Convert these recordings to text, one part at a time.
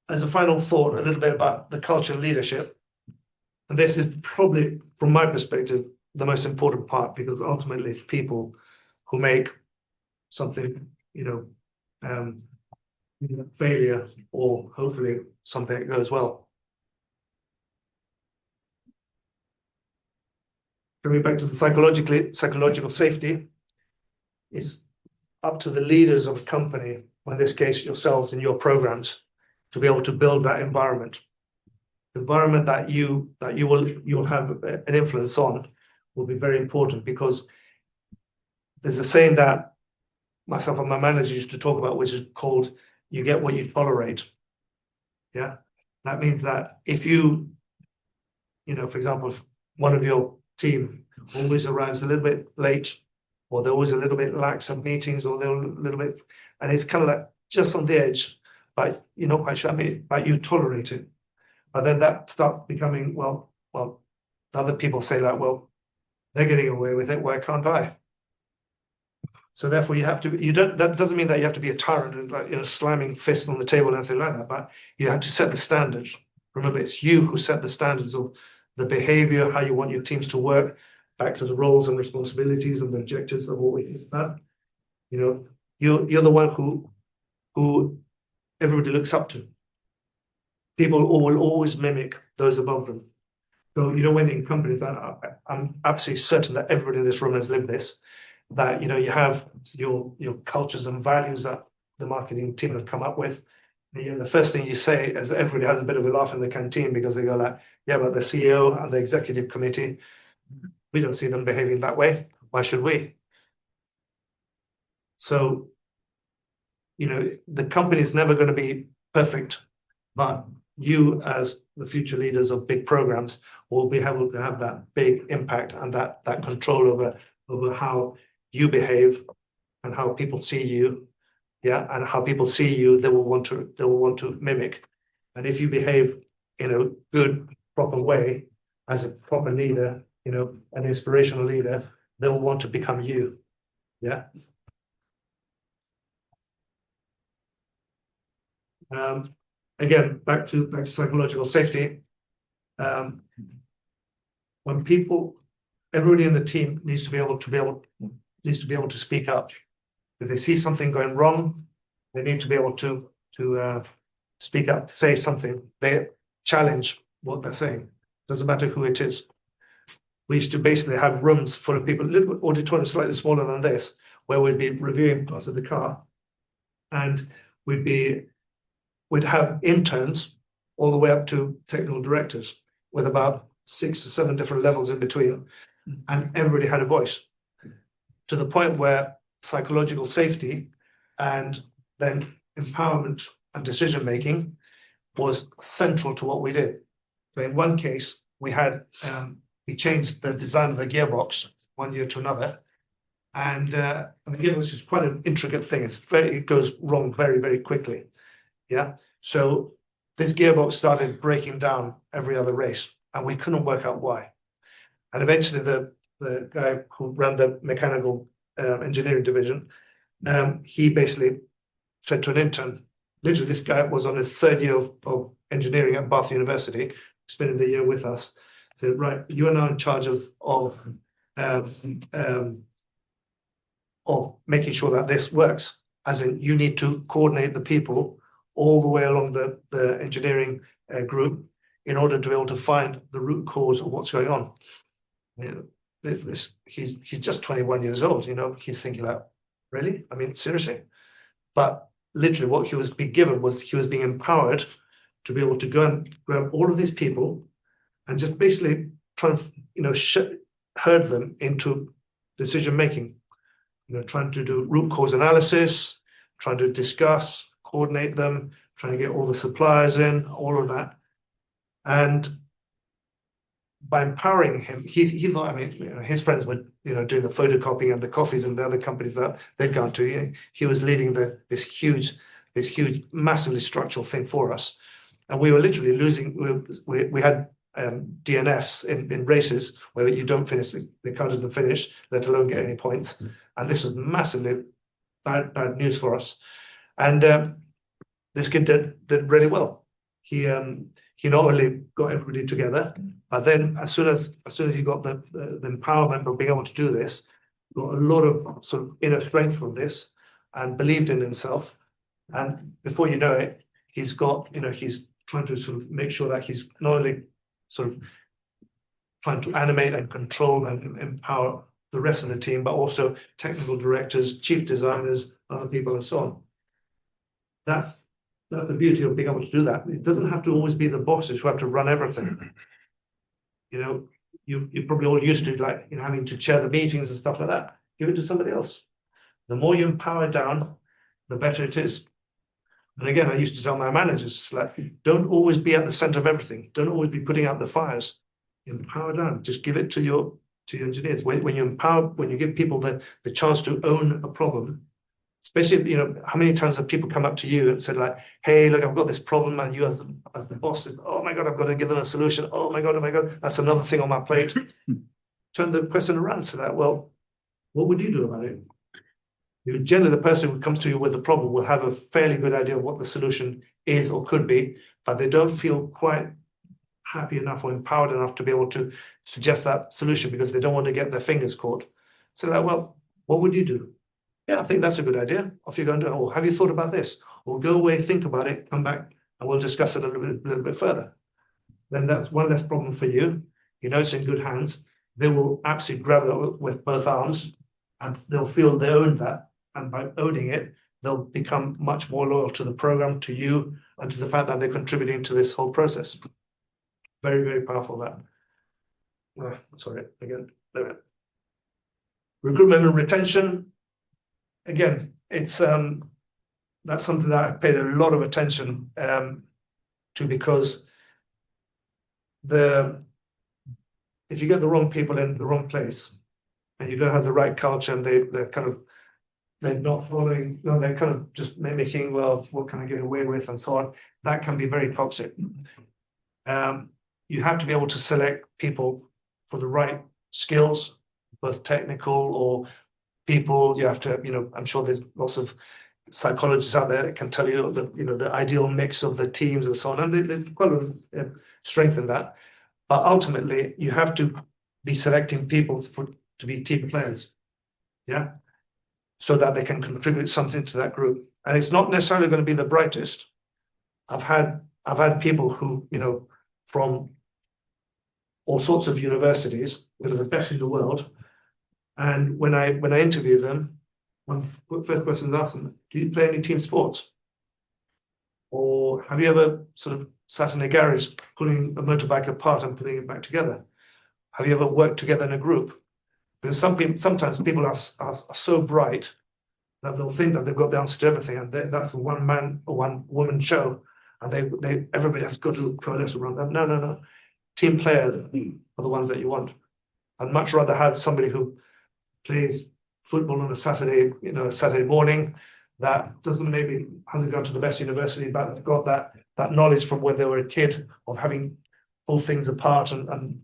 as a final thought, a little bit about the culture and leadership. And this is probably, from my perspective, the most important part, because ultimately it's people who make something, failure or hopefully something that goes well. Coming back to the psychological safety, it's up to the leaders of a company, in this case yourselves in your programs, to be able to build that environment. The environment that you will have an influence on will be very important, because there's a saying that myself and my manager used to talk about, which is called, you get what you tolerate. Yeah. That means that if for example, if one of your team always arrives a little bit late, or they're always a little bit lax at meetings, or they're a little bit, and it's kind of like just on the edge, but you're not quite sure, but you tolerate it. But then that starts becoming, well, the other people say like, well, they're getting away with it, why can't I? So therefore that doesn't mean that you have to be a tyrant and like, slamming fists on the table and anything like that, but you have to set the standards. Remember, it's you who set the standards of the behavior, how you want your teams to work, back to the roles and responsibilities and the objectives of what is that. You're the one who everybody looks up to. People will always mimic those above them. So, when in companies, I'm absolutely certain that everybody in this room has lived this, that, you have your cultures and values that the marketing team have come up with. And, the first thing you say is everybody has a bit of a laugh in the canteen, because they go like, yeah, but the CEO and the executive committee, we don't see them behaving that way. Why should we? So, the company is never going to be perfect, but you as the future leaders of big programs will be able to have that big impact and that control over how you behave and how people see you. Yeah, and how people see you, they will want to mimic. And if you behave in a good, proper way as a proper leader, an inspirational leader, they'll want to become you. Yeah. Again, back to psychological safety. When everybody in the team needs to be able to speak up. If they see something going wrong, they need to be able to speak up, say something. They challenge what they're saying. Doesn't matter who it is. We used to basically have rooms full of people, a little bit auditorium slightly smaller than this, where we'd be reviewing parts of the car, and we'd have interns all the way up to technical directors, with about 6 to 7 different levels in between, and everybody had a voice, to the point where psychological safety and then empowerment and decision making was central to what we did. So in one case, we changed the design of the gearbox one year to another, and the gearbox is quite an intricate thing. It goes wrong very, very quickly. Yeah. So this gearbox started breaking down every other race, and we couldn't work out why. And eventually the guy who ran the mechanical engineering division, he basically said to an intern, literally this guy was on his 3rd year of engineering at Bath University, spending the year with us, said, right, you are now in charge of making sure that this works, as in you need to coordinate the people all the way along the engineering group in order to be able to find the root cause of what's going on. He's just 21 years old, he's thinking like, really? I mean, seriously? But literally what he was being given was, he was being empowered to be able to go and grab all of these people and just basically try and, herd them into decision making, trying to do root cause analysis, trying to discuss, coordinate them, trying to get all the suppliers in, all of that. And by empowering him, he thought, his friends were, doing the photocopying and the coffees and the other companies that they'd gone to. He was leading this huge, massively structural thing for us. And we were literally losing, we had DNFs in races where you don't finish, the car doesn't finish, let alone get any points. And this was massively bad news for us. And this kid did really well. he not only got everybody together, but then as soon as he got the empowerment of being able to do this, got a lot of sort of inner strength from this and believed in himself. And before you know it, he's got, he's trying to sort of make sure that he's not only sort of trying to animate and control and empower the rest of the team, but also technical directors, chief designers, other people, and so on. That's the beauty of being able to do that. It doesn't have to always be the bosses who have to run everything. You're probably all used to having to chair the meetings and stuff like that. Give it to somebody else. The more you empower down, the better it is. And again, I used to tell my managers, don't always be at the center of everything. Don't always be putting out the fires. Empower down. Just give it to your engineers. When you empower, when you give people the chance to own a problem, especially, how many times have people come up to you and said hey, look, I've got this problem, and you as the boss says, oh my God, I've got to give them a solution. Oh my God, that's another thing on my plate. Turn the question around, say well, what would you do about it? Generally, the person who comes to you with a problem will have a fairly good idea of what the solution is or could be, but they don't feel quite happy enough or empowered enough to be able to suggest that solution because they don't want to get their fingers caught. So well, what would you do? Yeah, I think that's a good idea. Off you go and do it. Or have you thought about this? Or go away, think about it, come back, and we'll discuss it a little bit further. Then that's one less problem for you. It's in good hands. They will absolutely grab that with both arms, and they'll feel they own that. And by owning it, they'll become much more loyal to the program, to you, and to the fact that they're contributing to this whole process. Very, very powerful, that. Sorry, again. Recruitment and retention. Again, it's that's something that I paid a lot of attention to, because if you get the wrong people in the wrong place and you don't have the right culture, and they're not following, they're kind of just mimicking, well, what can I get away with, and so on, that can be very toxic. You have to be able to select people for the right skills, both technical or people. You have to, I'm sure there's lots of psychologists out there that can tell you the ideal mix of the teams and so on, and there's quite a lot of strength in that. But ultimately, you have to be selecting people to be team players, so that they can contribute something to that group. And it's not necessarily going to be the brightest. I've had people who, from all sorts of universities that are the best in the world, and when I interview them, one first question is asked them, do you play any team sports? Or have you ever sort of sat in a garage pulling a motorbike apart and putting it back together? Have you ever worked together in a group? Because sometimes people are so bright that they'll think that they've got the answer to everything, and that's a one man or one woman show, and everybody has got to coalesce around them. No. Team players are the ones that you want. I'd much rather have somebody who plays football on a Saturday, Saturday morning, that hasn't gone to the best university, but has got that knowledge from when they were a kid of having pulled things apart and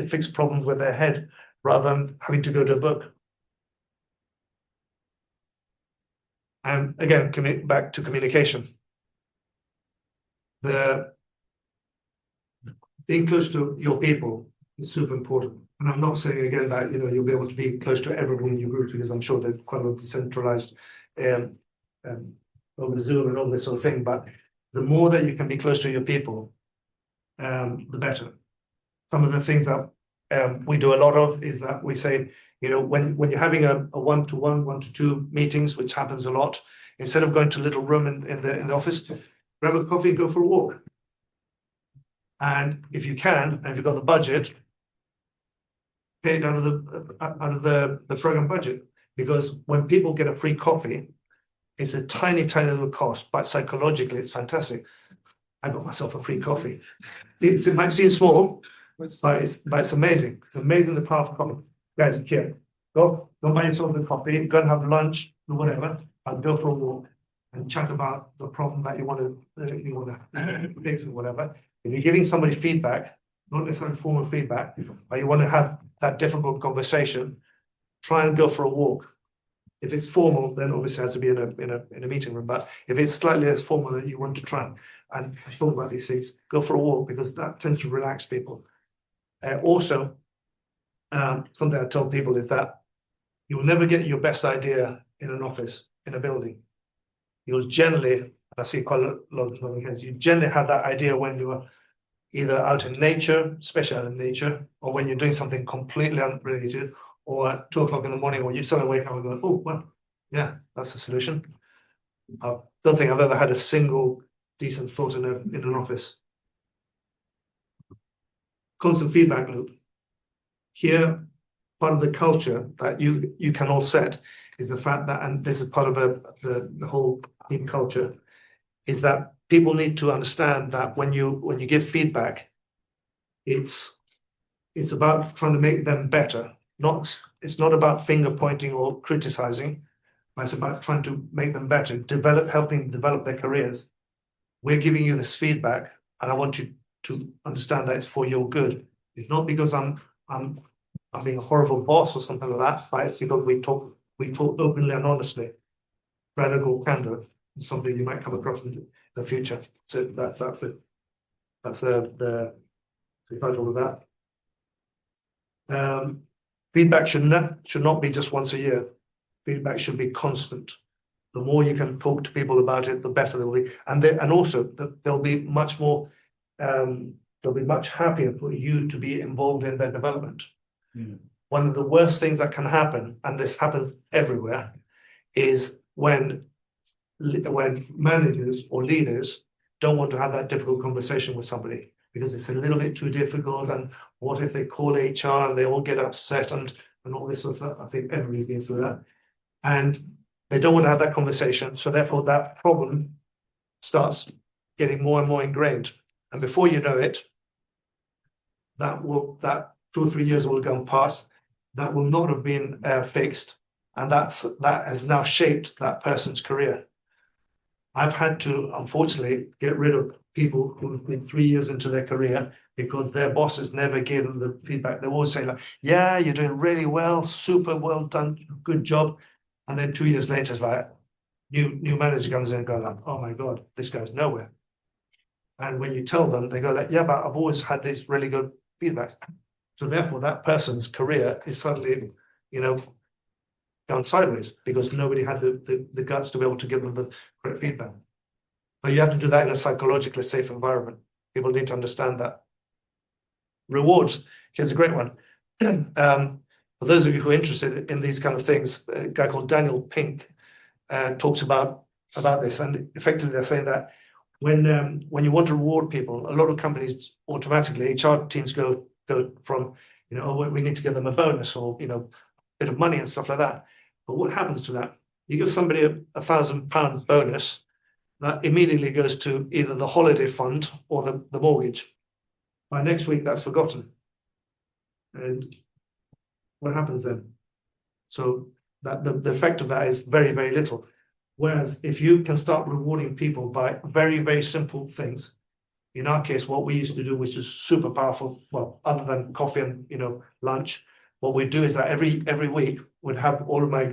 fix problems with their head, rather than having to go to a book. And again, back to communication. Being close to your people is super important. And I'm not saying again that you'll be able to be close to everyone in your group, because I'm sure they're quite a bit decentralized over Zoom and all this sort of thing. But the more that you can be close to your people, the better. Some of the things that we do a lot of is that we say, when you're having a one-to-one, one-to-two meetings, which happens a lot, instead of going to a little room in the office, grab a coffee and go for a walk. And if you can, and if you've got the budget, pay it out of the program budget. Because when people get a free coffee, it's a tiny little cost, but psychologically it's fantastic. I got myself a free coffee. It might seem small, but it's amazing. It's amazing the power of coffee. Guys, here, go buy yourself a coffee, go and have lunch or whatever, and go for a walk and chat about the problem that you want to fix or whatever. If you're giving somebody feedback, not necessarily formal feedback, but you want to have that difficult conversation, try and go for a walk. If it's formal, then obviously it has to be in a meeting room. But if it's slightly less formal, then you want to try and talk about these things, go for a walk, because that tends to relax people. Also, something I tell people is that you will never get your best idea in an office, in a building. You'll generally, I see quite a lot of people, you generally have that idea when you're either out in nature, especially out in nature, or when you're doing something completely unrelated, or at 2 o'clock in the morning when you suddenly wake up and go, oh, well, yeah, that's the solution. I don't think I've ever had a single decent thought in an office. Constant feedback loop. Here, part of the culture that you can all set is the fact that, and this is part of the whole team culture, is that people need to understand that when you give feedback, it's about trying to make them better. It's not about finger pointing or criticizing, but it's about trying to make them better, helping develop their careers. We're giving you this feedback, and I want you to understand that it's for your good. It's not because I'm being a horrible boss or something like that, but it's because we talk openly and honestly. Radical candor is something you might come across in the future. So that's it. That's the title of that. Feedback should not be just once a year. Feedback should be constant. The more you can talk to people about it, the better they'll be, and also they'll be much more. They'll be much happier for you to be involved in their development. Mm. One of the worst things that can happen, and this happens everywhere, is when managers or leaders don't want to have that difficult conversation with somebody because it's a little bit too difficult, and what if they call HR and they all get upset and all this sort of stuff. I think everybody's been through that, and they don't want to have that conversation, so therefore that problem starts getting more and more ingrained, and before you know it, that 2 or 3 years will have gone past, that will not have been fixed, and that has now shaped that person's career. I've had to, unfortunately, get rid of people who have been 3 years into their career because their bosses never gave them the feedback. They always say, like, yeah, you're doing really well, super well done, good job. And then 2 years later, it's like, new manager comes in and goes like, oh my God, this guy's nowhere. And when you tell them, they go like, yeah, but I've always had these really good feedbacks. So therefore, that person's career is suddenly, gone sideways because nobody had the guts to be able to give them the correct feedback. But you have to do that in a psychologically safe environment. People need to understand that. Rewards, here's a great one. For those of you who are interested in these kind of things, a guy called Daniel Pink talks about this, and effectively they're saying that when you want to reward people, a lot of companies automatically, HR teams go from, we need to give them a bonus or, a bit of money and stuff like that. But what happens to that? You give somebody a £1,000 bonus, that immediately goes to either the holiday fund or the mortgage. By next week, that's forgotten. And what happens then? So that the effect of that is very, very little. Whereas if you can start rewarding people by very, very simple things, in our case, what we used to do, which is super powerful, well, other than coffee and lunch, what we do is that every week we'd have all of my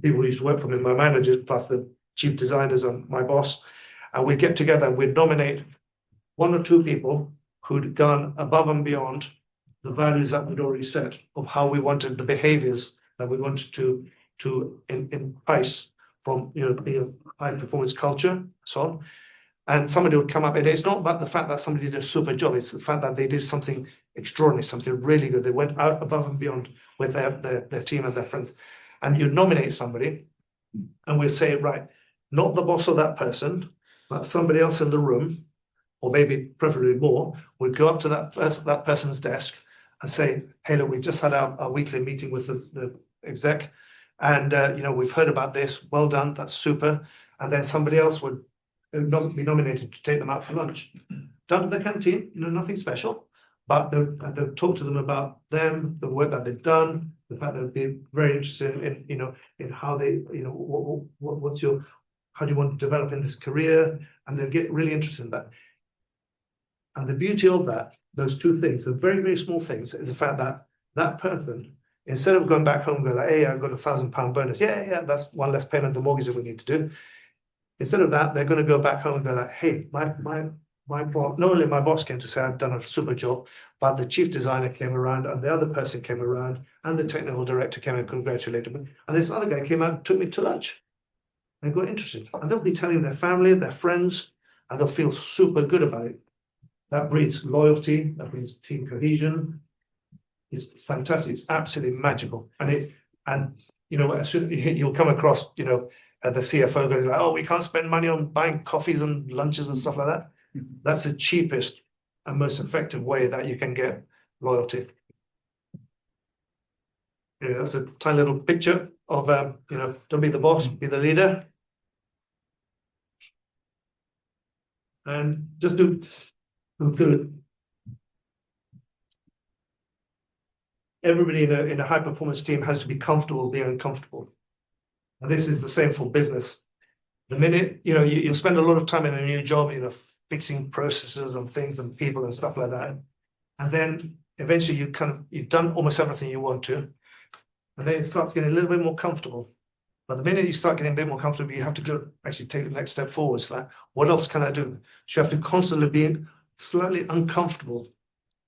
people who used to work for me, my managers, plus the chief designers and my boss, and we'd get together and we'd nominate 1 or 2 people who'd gone above and beyond the values that we'd already set of how we wanted the behaviors that we wanted to entice from being a high performance culture, so on. And somebody would come up, and it's not about the fact that somebody did a super job, it's the fact that they did something extraordinary, something really good. They went out above and beyond with their team and their friends. And you nominate somebody, and we'll say, right, not the boss of that person, but somebody else in the room, or maybe preferably more, would go up to that person's desk and say, hey, look, we've just had our weekly meeting with the exec, and we've heard about this, well done, that's super. And then somebody else would be nominated to take them out for lunch down to the canteen, nothing special, but they'll talk to them about them, the work that they've done, the fact that they'd be very interested in how they, how do you want to develop in this career, and they'll get really interested in that. And the beauty of that, those 2 things, the very, very small things, is the fact that that person, instead of going back home and going like, hey, I've got a £1,000 bonus, yeah, that's one less payment of the mortgage that we need to do. Instead of that, they're going to go back home and be like, hey, my boss, not only my boss came to say I've done a super job, but the chief designer came around and the other person came around and the technical director came and congratulated me. And this other guy came out and took me to lunch. They got interested. And they'll be telling their family, their friends, and they'll feel super good about it. That breeds loyalty, that breeds team cohesion. It's fantastic. It's absolutely magical. And you know, as soon you'll come across, you know, the CFO goes like, oh, we can't spend money on buying coffees and lunches and stuff like that. That's the cheapest and most effective way that you can get loyalty. Yeah, that's a tiny little picture of, you know, don't be the boss, be the leader. And just to conclude, everybody in a high performance team has to be comfortable being uncomfortable. And this is the same for business. The minute, you know, you'll spend a lot of time in a new job, you know, fixing processes and things and people and stuff like that. And then eventually you've done almost everything you want to. And then it starts getting a little bit more comfortable. But the minute you start getting a bit more comfortable, you have to go actually take the next step forward. It's like, what else can I do? So you have to constantly be slightly uncomfortable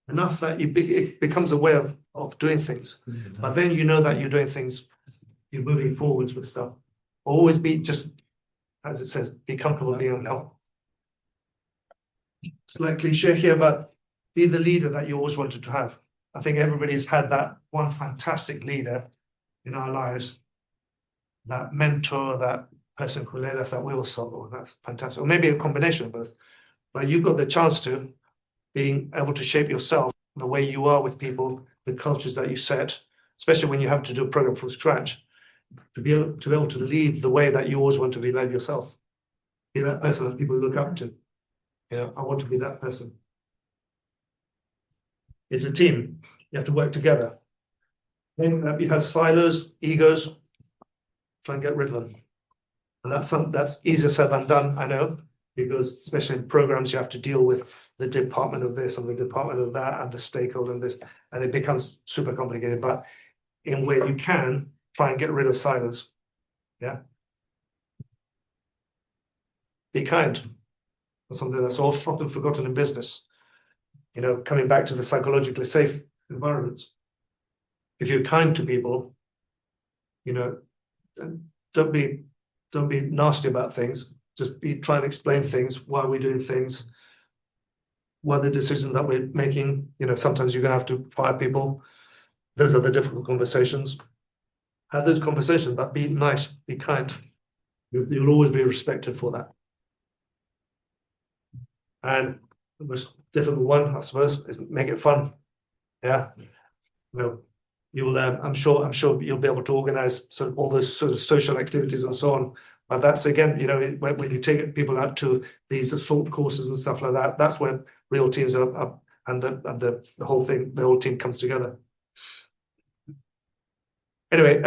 enough that it becomes a way of doing things. But then you know that you're doing things, you're moving forwards with stuff. Always be just, as it says, be comfortable being uncomfortable. It's like cliche here, but be the leader that you always wanted to have. I think everybody's had that one fantastic leader in our lives, that mentor, that person who led us that we all saw. Oh, that's fantastic. Or maybe a combination of both. But you've got the chance to being able to shape yourself, the way you are with people, the cultures that you set, especially when you have to do a program from scratch, to be able to lead the way that you always want to be led yourself. Be that person that people look up to. You know, I want to be that person. It's a team. You have to work together. Then you have silos, egos. Try and get rid of them. And that's easier said than done, I know, because especially in programs, you have to deal with the department of this and the department of that and the stakeholder of this, and it becomes super complicated. But in where you can, try and get rid of silos. Yeah. Be kind. That's something that's often forgotten in business. You know, coming back to the psychologically safe environments. If you're kind to people, you know, don't be nasty about things. Just try and explain things, why we're doing things, what the decisions that we're making. You know, sometimes you're gonna have to fire people. Those are the difficult conversations. Have those conversations, but be nice, be kind. You'll always be respected for that. And the most difficult one, I suppose, is make it fun. Yeah. You know, you'll I'm sure you'll be able to organize sort of all those sort of social activities and so on. But that's again, you know, when you take people out to these assault courses and stuff like that, that's where real teams are and the whole thing, the whole team comes together. Anyway,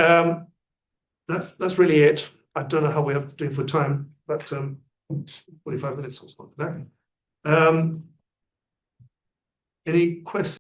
that's really it. I don't know how we're doing for time, but 45 minutes or something. Any questions?